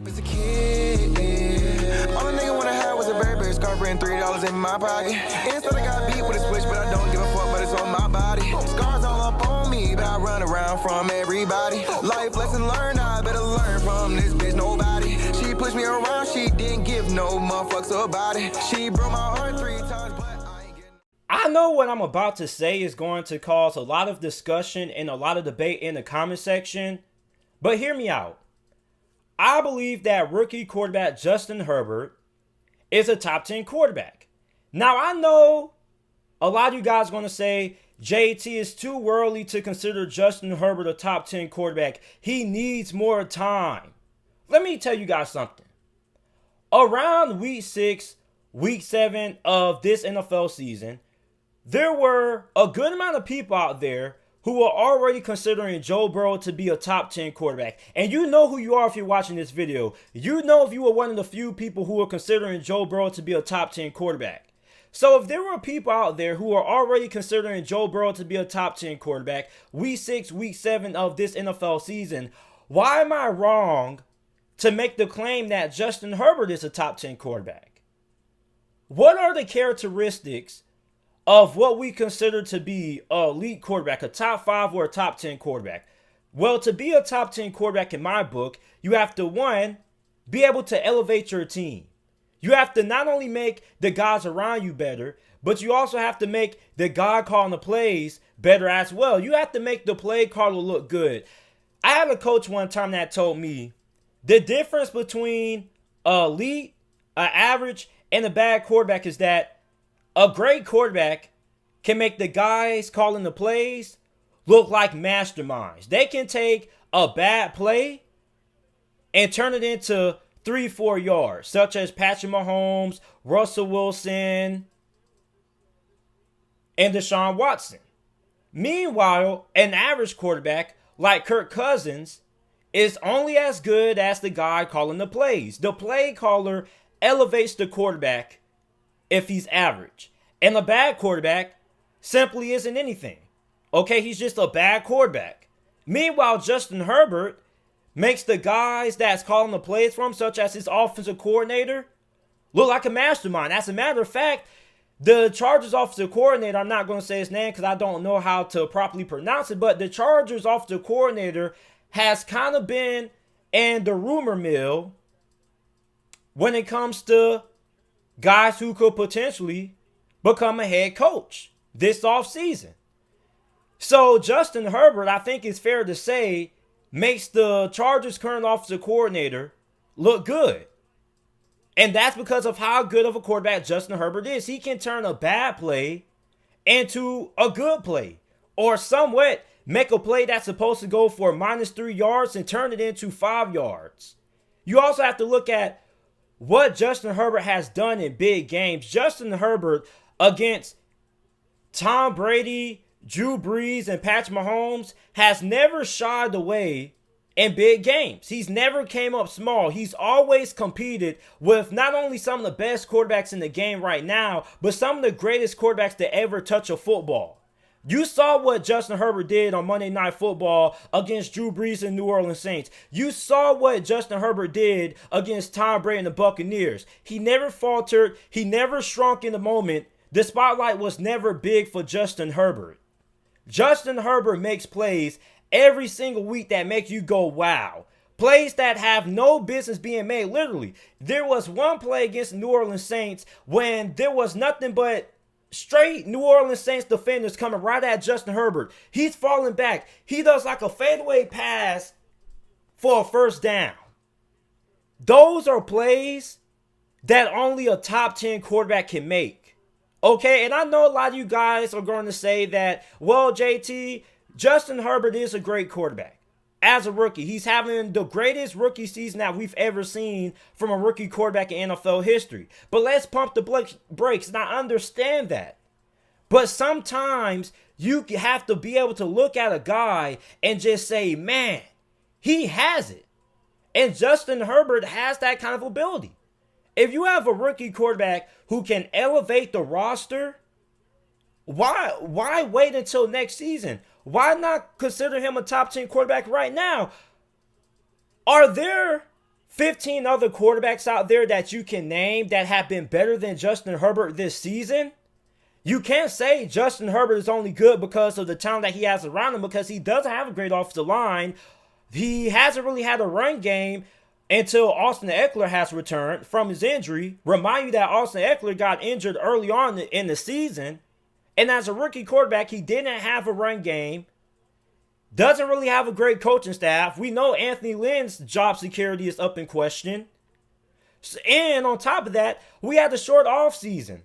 As a kid, all a nigga wanna have was a Burberry scarf and $3 in my pocket. Instead I got beat with a switch, but I don't give a fuck, but it's on my body. Scars all up on me, but I run around from everybody. Life lesson learned, I better learn from this bitch, nobody. She pushed me around, she didn't give no motherfucks about it. She broke my heart 3 times, but I ain't getting... I know what I'm about to say is going to cause a lot of discussion and a lot of debate in the comment section, but hear me out. I believe that rookie quarterback Justin Herbert is a top 10 quarterback. Now, I know a lot of you guys are going to say, JT, is too early to consider Justin Herbert a top 10 quarterback. He needs more time. Let me tell you guys something. Around week 6, week 7 of this NFL season, there were a good amount of people out there who are already considering Joe Burrow to be a top 10 quarterback. And you know who you are if you're watching this video. You know if you were one of the few people who are considering Joe Burrow to be a top 10 quarterback. So if there were people out there who are already considering Joe Burrow to be a top 10 quarterback, week 6, week 7 of this NFL season, why am I wrong to make the claim that Justin Herbert is a top 10 quarterback? What are the characteristics of what we consider to be an elite quarterback, a top 5 or a top 10 quarterback? Well, to be a top 10 quarterback in my book, you have to, 1, be able to elevate your team. You have to not only make the guys around you better, but you also have to make the guy calling the plays better as well. You have to make the play caller look good. I had a coach one time that told me the difference between an elite, an average, and a bad quarterback is that a great quarterback can make the guys calling the plays look like masterminds. They can take a bad play and turn it into 3-4 yards, such as Patrick Mahomes, Russell Wilson, and Deshaun Watson. Meanwhile, an average quarterback like Kirk Cousins is only as good as the guy calling the plays. The play caller elevates the quarterback if he's average. And a bad quarterback simply isn't anything. Okay, he's just a bad quarterback. Meanwhile, Justin Herbert makes the guys that's calling the plays for him, such as his offensive coordinator, look like a mastermind. As a matter of fact, the Chargers offensive coordinator, I'm not going to say his name because I don't know how to properly pronounce it, but the Chargers offensive coordinator has kind of been in the rumor mill when it comes to guys who could potentially become a head coach this offseason. So Justin Herbert, I think it's fair to say, makes the Chargers' current offensive coordinator look good. And that's because of how good of a quarterback Justin Herbert is. He can turn a bad play into a good play, or somewhat make a play that's supposed to go for -3 yards and turn it into 5 yards. You also have to look at what Justin Herbert has done in big games. Justin Herbert against Tom Brady, Drew Brees, and Patrick Mahomes has never shied away in big games. He's never came up small. He's always competed with not only some of the best quarterbacks in the game right now, but some of the greatest quarterbacks to ever touch a football. You saw what Justin Herbert did on Monday Night Football against Drew Brees and New Orleans Saints. You saw what Justin Herbert did against Tom Brady and the Buccaneers. He never faltered. He never shrunk in the moment. The spotlight was never big for Justin Herbert. Justin Herbert makes plays every single week that make you go, wow. Plays that have no business being made, literally. There was one play against the New Orleans Saints when there was nothing but straight New Orleans Saints defenders coming right at Justin Herbert. He's falling back. He does like a fadeaway pass for a first down. Those are plays that only a top 10 quarterback can make. Okay, and I know a lot of you guys are going to say that, well, JT, Justin Herbert is a great quarterback. As a rookie, he's having the greatest rookie season that we've ever seen from a rookie quarterback in NFL history. But let's pump the brakes, and I understand that. But sometimes you have to be able to look at a guy and just say, man, he has it. And Justin Herbert has that kind of ability. If you have a rookie quarterback who can elevate the roster, why wait until next season? Why not consider him a top 10 quarterback right now? Are there 15 other quarterbacks out there that you can name that have been better than Justin Herbert this season. You can't say Justin Herbert is only good because of the talent that he has around him, because he doesn't have a great offensive line. He hasn't really had a run game until Austin Eckler has returned from his injury. Remind you that Austin Eckler got injured early on in the season. And as a rookie quarterback, he didn't have a run game. Doesn't really have a great coaching staff. We know Anthony Lynn's job security is up in question. And on top of that, we had a short offseason.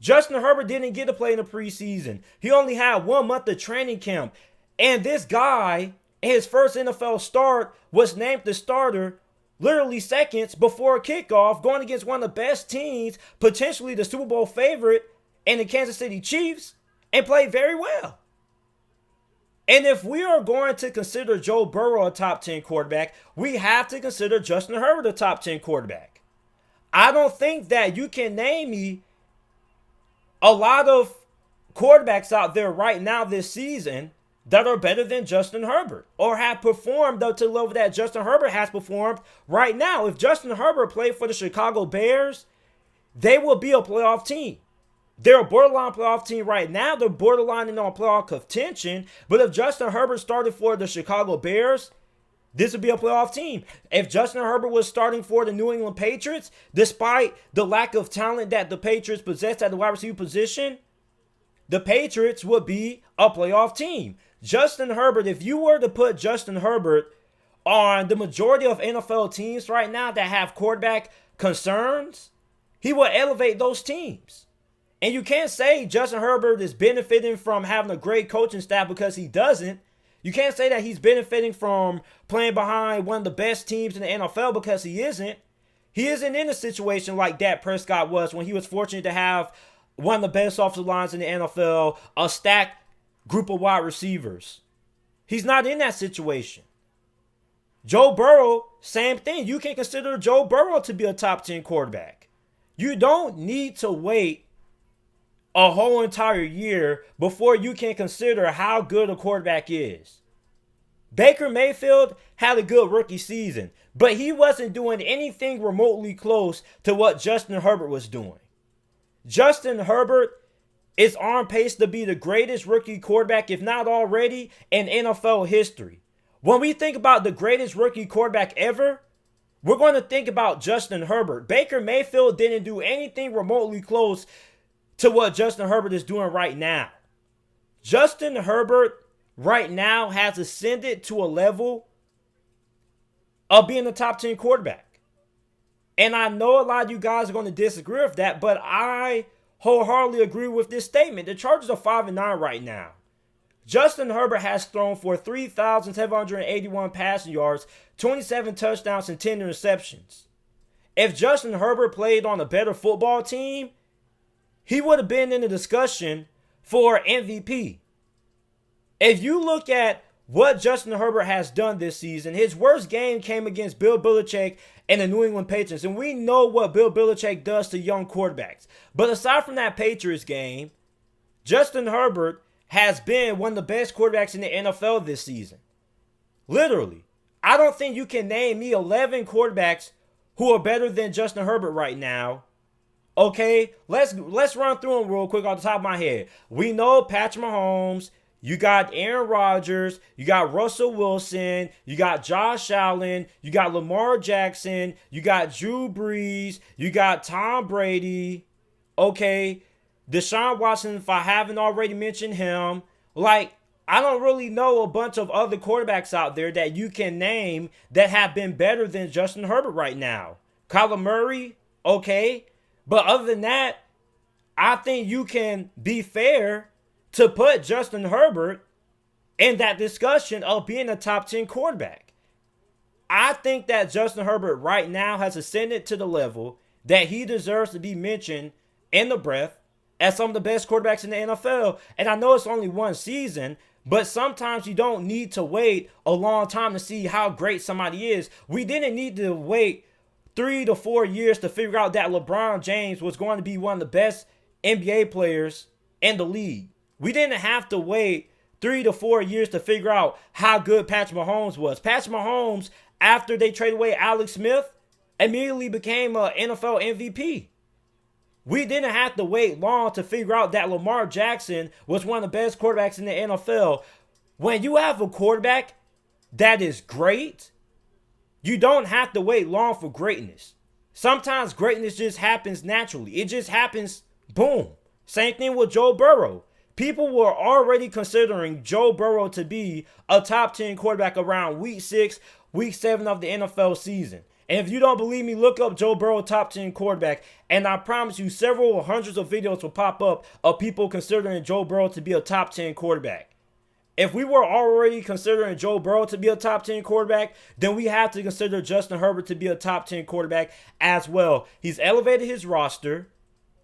Justin Herbert didn't get to play in the preseason. He only had 1 month of training camp. And this guy, in his first NFL start, was named the starter literally seconds before kickoff, going against one of the best teams, potentially the Super Bowl favorite, and the Kansas City Chiefs, and played very well. And if we are going to consider Joe Burrow a top 10 quarterback, we have to consider Justin Herbert a top 10 quarterback. I don't think that you can name me a lot of quarterbacks out there right now this season that are better than Justin Herbert or have performed up to the level that Justin Herbert has performed right now. If Justin Herbert played for the Chicago Bears, they will be a playoff team. They're a borderline playoff team right now. They're borderline on playoff contention. But if Justin Herbert started for the Chicago Bears, this would be a playoff team. If Justin Herbert was starting for the New England Patriots, despite the lack of talent that the Patriots possess at the wide receiver position, the Patriots would be a playoff team. Justin Herbert, if you were to put Justin Herbert on the majority of NFL teams right now that have quarterback concerns, he will elevate those teams. And you can't say Justin Herbert is benefiting from having a great coaching staff, because he doesn't. You can't say that he's benefiting from playing behind one of the best teams in the NFL, because he isn't. He isn't in a situation like Dak Prescott was when he was fortunate to have one of the best offensive lines in the NFL, a stacked group of wide receivers. He's not in that situation. Joe Burrow, same thing. You can consider Joe Burrow to be a top 10 quarterback. You don't need to wait a whole entire year before you can consider how good a quarterback is. Baker Mayfield had a good rookie season, but he wasn't doing anything remotely close to what Justin Herbert was doing. Justin Herbert is on pace to be the greatest rookie quarterback, if not already, in NFL history. When we think about the greatest rookie quarterback ever, we're going to think about Justin Herbert. Baker Mayfield didn't do anything remotely close to what Justin Herbert is doing right now. Justin Herbert right now has ascended to a level of being a top 10 quarterback. And I know a lot of you guys are going to disagree with that, but I wholeheartedly agree with this statement. The Chargers are 5-9 right now. Justin Herbert has thrown for 3,781 passing yards, 27 touchdowns, and 10 interceptions. If Justin Herbert played on a better football team, he would have been in the discussion for MVP. If you look at what Justin Herbert has done this season, his worst game came against Bill Belichick and the New England Patriots. And we know what Bill Belichick does to young quarterbacks. But aside from that Patriots game, Justin Herbert has been one of the best quarterbacks in the NFL this season. Literally. I don't think you can name me 11 quarterbacks who are better than Justin Herbert right now. Okay, let's run through them real quick off the top of my head. We know Patrick Mahomes. You got Aaron Rodgers. You got Russell Wilson. You got Josh Allen. You got Lamar Jackson. You got Drew Brees. You got Tom Brady. Okay, Deshaun Watson, if I haven't already mentioned him. Like, I don't really know a bunch of other quarterbacks out there that you can name that have been better than Justin Herbert right now. Kyler Murray, okay. But other than that, I think you can be fair to put Justin Herbert in that discussion of being a top 10 quarterback. I think that Justin Herbert right now has ascended to the level that he deserves to be mentioned in the breath as some of the best quarterbacks in the NFL. And I know it's only one season, but sometimes you don't need to wait a long time to see how great somebody is. We didn't need to wait 3 to 4 years to figure out that LeBron James was going to be one of the best NBA players in the league. We didn't have to wait 3 to 4 years to figure out how good Patrick Mahomes was. Patrick Mahomes after they traded away Alex Smith, immediately became an NFL MVP. We didn't have to wait long to figure out that Lamar Jackson was one of the best quarterbacks in the NFL. When you have a quarterback that is great, you don't have to wait long for greatness. Sometimes greatness just happens naturally. It just happens, boom. Same thing with Joe Burrow. People were already considering Joe Burrow to be a top 10 quarterback around week 6, week 7 of the NFL season. And if you don't believe me, look up Joe Burrow top 10 quarterback. And I promise you several hundreds of videos will pop up of people considering Joe Burrow to be a top 10 quarterback. If we were already considering Joe Burrow to be a top 10 quarterback, then we have to consider Justin Herbert to be a top 10 quarterback as well. He's elevated his roster,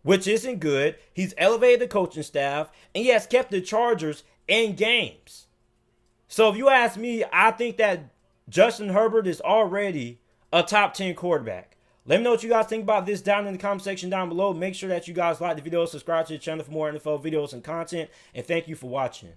which isn't good. He's elevated the coaching staff, and he has kept the Chargers in games. So if you ask me, I think that Justin Herbert is already a top 10 quarterback. Let me know what you guys think about this down in the comment section down below. Make sure that you guys like the video, subscribe to the channel for more NFL videos and content, and thank you for watching.